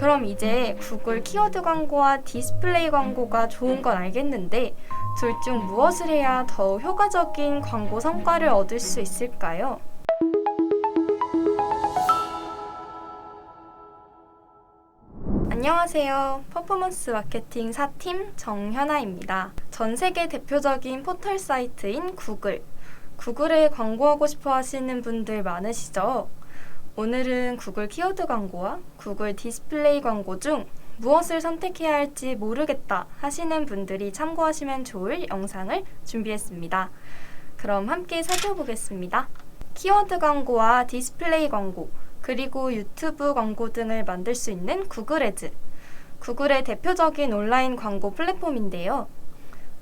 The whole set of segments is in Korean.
그럼 이제 구글 키워드 광고와 디스플레이 광고가 좋은 건 알겠는데 둘 중 무엇을 해야 더 효과적인 광고 성과를 얻을 수 있을까요? 안녕하세요. 퍼포먼스 마케팅 4팀 정현아입니다. 전 세계 대표적인 포털 사이트인 구글에 광고하고 싶어 하시는 분들 많으시죠? 오늘은 구글 키워드 광고와 구글 디스플레이 광고 중 무엇을 선택해야 할지 모르겠다 하시는 분들이 참고하시면 좋을 영상을 준비했습니다. 그럼 함께 살펴보겠습니다. 키워드 광고와 디스플레이 광고, 그리고 유튜브 광고 등을 만들 수 있는 구글 애즈. 구글의 대표적인 온라인 광고 플랫폼인데요.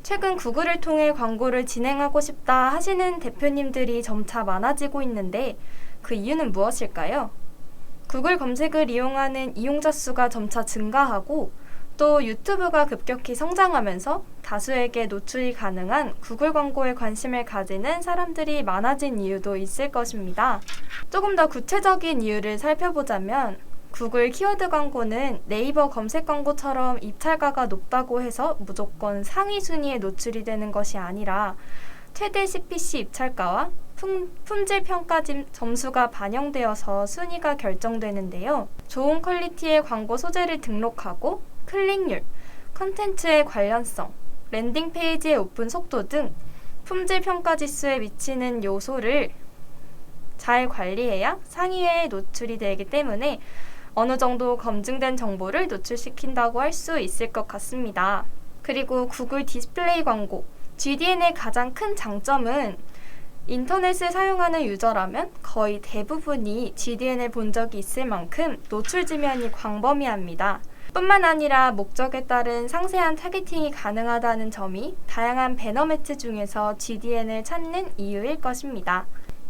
최근 구글을 통해 광고를 진행하고 싶다 하시는 대표님들이 점차 많아지고 있는데 그 이유는 무엇일까요? 구글 검색을 이용하는 이용자 수가 점차 증가하고 또 유튜브가 급격히 성장하면서 다수에게 노출이 가능한 구글 광고에 관심을 가지는 사람들이 많아진 이유도 있을 것입니다. 조금 더 구체적인 이유를 살펴보자면 구글 키워드 광고는 네이버 검색 광고처럼 입찰가가 높다고 해서 무조건 상위 순위에 노출이 되는 것이 아니라 최대 CPC 입찰가와 품질 평가 점수가 반영되어서 순위가 결정되는데요. 좋은 퀄리티의 광고 소재를 등록하고 클릭률, 컨텐츠의 관련성, 랜딩 페이지의 오픈 속도 등 품질 평가 지수에 미치는 요소를 잘 관리해야 상위에 노출이 되기 때문에 어느 정도 검증된 정보를 노출시킨다고 할 수 있을 것 같습니다. 그리고 구글 디스플레이 광고, GDN의 가장 큰 장점은 인터넷을 사용하는 유저라면 거의 대부분이 GDN을 본 적이 있을 만큼 노출 지면이 광범위합니다. 뿐만 아니라 목적에 따른 상세한 타겟팅이 가능하다는 점이 다양한 배너 매체 중에서 GDN을 찾는 이유일 것입니다.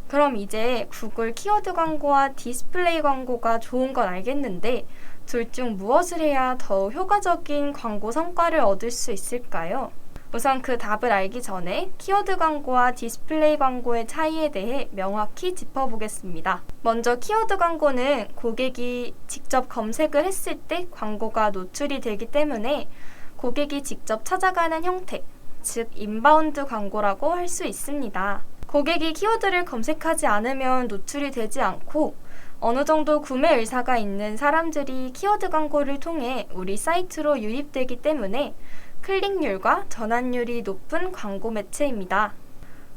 그럼 이제 구글 키워드 광고와 디스플레이 광고가 좋은 건 알겠는데 둘 중 무엇을 해야 더 효과적인 광고 성과를 얻을 수 있을까요? 우선 그 답을 알기 전에 키워드 광고와 디스플레이 광고의 차이에 대해 명확히 짚어보겠습니다. 먼저 키워드 광고는 고객이 직접 검색을 했을 때 광고가 노출이 되기 때문에 고객이 직접 찾아가는 형태, 즉 인바운드 광고라고 할 수 있습니다. 고객이 키워드를 검색하지 않으면 노출이 되지 않고 어느 정도 구매 의사가 있는 사람들이 키워드 광고를 통해 우리 사이트로 유입되기 때문에 클릭률과 전환율이 높은 광고 매체입니다.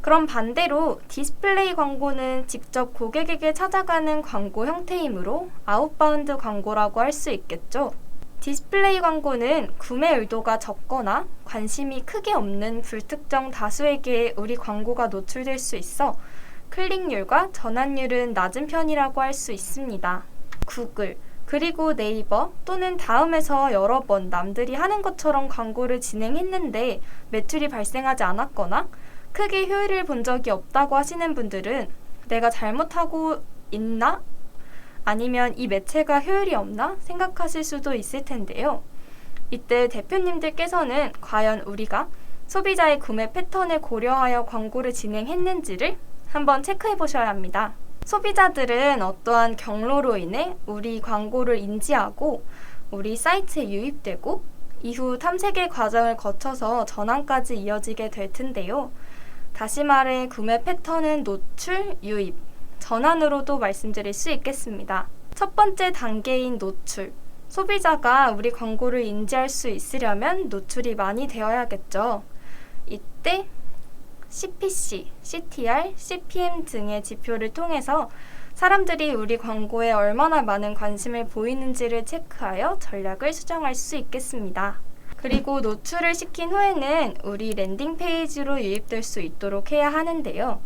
그럼 반대로 디스플레이 광고는 직접 고객에게 찾아가는 광고 형태이므로 아웃바운드 광고라고 할 수 있겠죠. 디스플레이 광고는 구매 의도가 적거나 관심이 크게 없는 불특정 다수에게 우리 광고가 노출될 수 있어 클릭률과 전환율은 낮은 편이라고 할 수 있습니다. 구글, 그리고 네이버 또는 다음에서 여러 번 남들이 하는 것처럼 광고를 진행했는데 매출이 발생하지 않았거나 크게 효율을 본 적이 없다고 하시는 분들은 내가 잘못하고 있나? 아니면 이 매체가 효율이 없나? 생각하실 수도 있을 텐데요. 이때 대표님들께서는 과연 우리가 소비자의 구매 패턴을 고려하여 광고를 진행했는지를 한번 체크해 보셔야 합니다. 소비자들은 어떠한 경로로 인해 우리 광고를 인지하고 우리 사이트에 유입되고 이후 탐색의 과정을 거쳐서 전환까지 이어지게 될 텐데요. 다시 말해 구매 패턴은 노출, 유입, 전환으로도 말씀드릴 수 있겠습니다. 첫 번째 단계인 노출. 소비자가 우리 광고를 인지할 수 있으려면 노출이 많이 되어야겠죠. 이때 CPC, CTR, CPM 등의 지표를 통해서 사람들이 우리 광고에 얼마나 많은 관심을 보이는지를 체크하여 전략을 수정할 수 있겠습니다. 그리고 노출을 시킨 후에는 우리 랜딩 페이지로 유입될 수 있도록 해야 하는데요.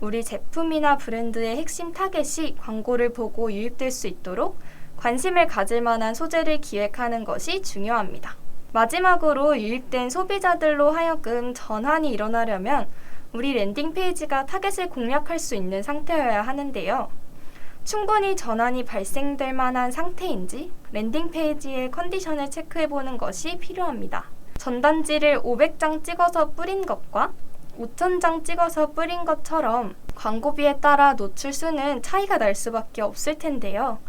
우리 제품이나 브랜드의 핵심 타겟이 광고를 보고 유입될 수 있도록 관심을 가질 만한 소재를 기획하는 것이 중요합니다. 마지막으로 유입된 소비자들로 하여금 전환이 일어나려면 우리 랜딩 페이지가 타겟을 공략할 수 있는 상태여야 하는데요. 충분히 전환이 발생될 만한 상태인지 랜딩 페이지의 컨디션을 체크해보는 것이 필요합니다. 전단지를 500장 찍어서 뿌린 것과 5,000장 찍어서 뿌린 것처럼 광고비에 따라 노출 수는 차이가 날 수밖에 없을 텐데요.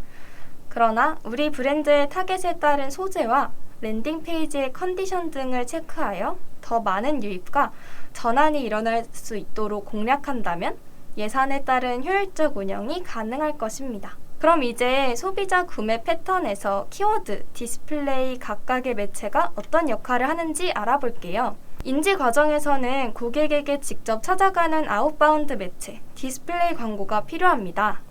그러나 우리 브랜드의 타겟에 따른 소재와 랜딩 페이지의 컨디션 등을 체크하여 더 많은 유입과 전환이 일어날 수 있도록 공략한다면 예산에 따른 효율적 운영이 가능할 것입니다. 그럼 이제 소비자 구매 패턴에서 키워드, 디스플레이 각각의 매체가 어떤 역할을 하는지 알아볼게요. 인지 과정에서는 고객에게 직접 찾아가는 아웃바운드 매체, 디스플레이 광고가 필요합니다.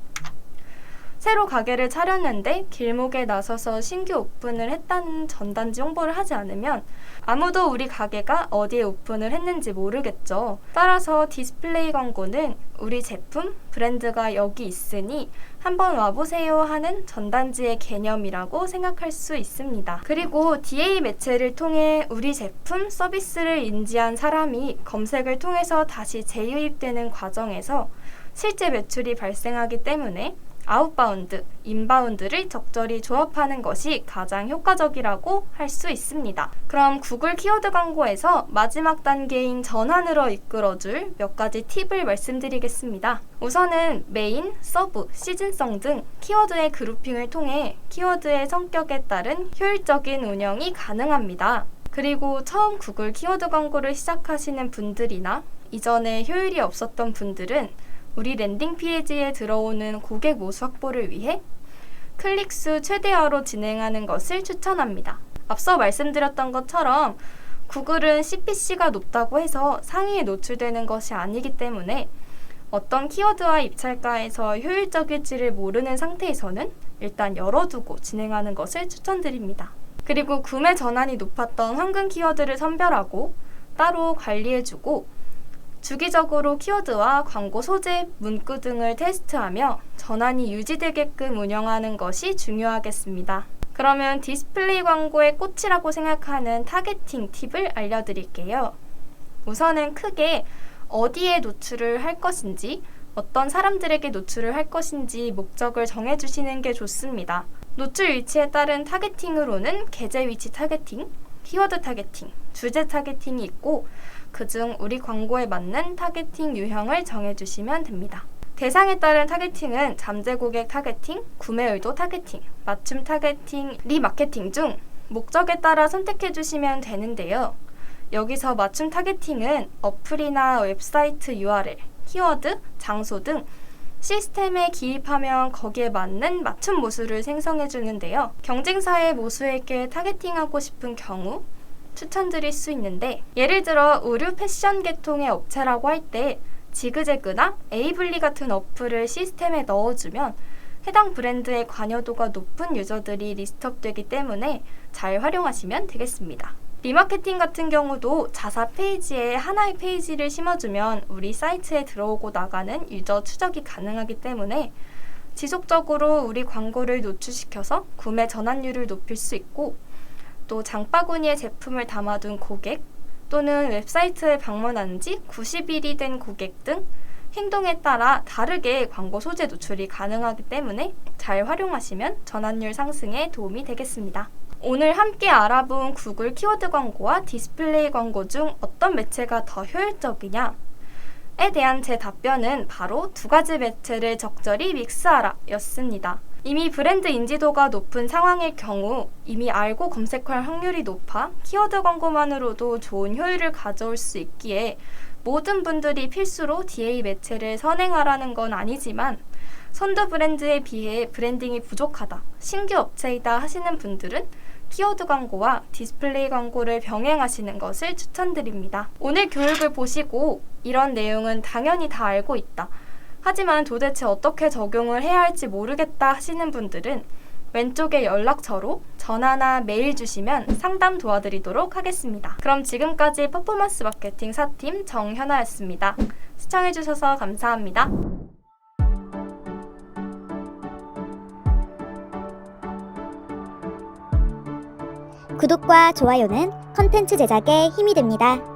새로 가게를 차렸는데 길목에 나서서 신규 오픈을 했다는 전단지 홍보를 하지 않으면 아무도 우리 가게가 어디에 오픈을 했는지 모르겠죠. 따라서 디스플레이 광고는 우리 제품, 브랜드가 여기 있으니 한번 와보세요 하는 전단지의 개념이라고 생각할 수 있습니다. 그리고 DA 매체를 통해 우리 제품, 서비스를 인지한 사람이 검색을 통해서 다시 재유입되는 과정에서 실제 매출이 발생하기 때문에 아웃바운드, 인바운드를 적절히 조합하는 것이 가장 효과적이라고 할 수 있습니다. 그럼 구글 키워드 광고에서 마지막 단계인 전환으로 이끌어줄 몇 가지 팁을 말씀드리겠습니다. 우선은 메인, 서브, 시즌성 등 키워드의 그룹핑을 통해 키워드의 성격에 따른 효율적인 운영이 가능합니다. 그리고 처음 구글 키워드 광고를 시작하시는 분들이나 이전에 효율이 없었던 분들은 우리 랜딩 페이지에 들어오는 고객 모수 확보를 위해 클릭수 최대화로 진행하는 것을 추천합니다. 앞서 말씀드렸던 것처럼 구글은 CPC가 높다고 해서 상위에 노출되는 것이 아니기 때문에 어떤 키워드와 입찰가에서 효율적일지를 모르는 상태에서는 일단 열어두고 진행하는 것을 추천드립니다. 그리고 구매 전환이 높았던 황금 키워드를 선별하고 따로 관리해주고 주기적으로 키워드와 광고 소재, 문구 등을 테스트하며 전환이 유지되게끔 운영하는 것이 중요하겠습니다. 그러면 디스플레이 광고의 꽃이라고 생각하는 타겟팅 팁을 알려드릴게요. 우선은 크게 어디에 노출을 할 것인지, 어떤 사람들에게 노출을 할 것인지 목적을 정해주시는 게 좋습니다. 노출 위치에 따른 타겟팅으로는 계제 위치 타겟팅, 키워드 타겟팅, 주제 타겟팅이 있고 그중 우리 광고에 맞는 타겟팅 유형을 정해주시면 됩니다. 대상에 따른 타겟팅은 잠재 고객 타겟팅, 구매 의도 타겟팅, 맞춤 타겟팅, 리마케팅 중 목적에 따라 선택해주시면 되는데요. 여기서 맞춤 타겟팅은 어플이나 웹사이트 URL, 키워드, 장소 등 시스템에 기입하면 거기에 맞는 맞춤 모수를 생성해 주는데요. 경쟁사의 모수에게 타겟팅하고 싶은 경우 추천드릴 수 있는데 예를 들어 의류 패션 계통의 업체라고 할 때 지그재그나 에이블리 같은 어플을 시스템에 넣어주면 해당 브랜드의 관여도가 높은 유저들이 리스트업되기 때문에 잘 활용하시면 되겠습니다. 리마케팅 같은 경우도 자사 페이지에 하나의 페이지를 심어주면 우리 사이트에 들어오고 나가는 유저 추적이 가능하기 때문에 지속적으로 우리 광고를 노출시켜서 구매 전환율을 높일 수 있고 또 장바구니에 제품을 담아둔 고객 또는 웹사이트에 방문한 지 90일이 된 고객 등 행동에 따라 다르게 광고 소재 노출이 가능하기 때문에 잘 활용하시면 전환율 상승에 도움이 되겠습니다. 오늘 함께 알아본 구글 키워드 광고와 디스플레이 광고 중 어떤 매체가 더 효율적이냐에 대한 제 답변은 바로 두 가지 매체를 적절히 믹스하라 였습니다. 이미 브랜드 인지도가 높은 상황일 경우 이미 알고 검색할 확률이 높아 키워드 광고만으로도 좋은 효율을 가져올 수 있기에 모든 분들이 필수로 DA 매체를 선행하라는 건 아니지만 선두 브랜드에 비해 브랜딩이 부족하다, 신규 업체이다 하시는 분들은 키워드 광고와 디스플레이 광고를 병행하시는 것을 추천드립니다. 오늘 교육을 보시고 이런 내용은 당연히 다 알고 있다. 하지만 도대체 어떻게 적용을 해야 할지 모르겠다 하시는 분들은 왼쪽에 연락처로 전화나 메일 주시면 상담 도와드리도록 하겠습니다. 그럼 지금까지 퍼포먼스 마케팅 4팀 정현아였습니다. 시청해주셔서 감사합니다. 구독과 좋아요는 컨텐츠 제작에 힘이 됩니다.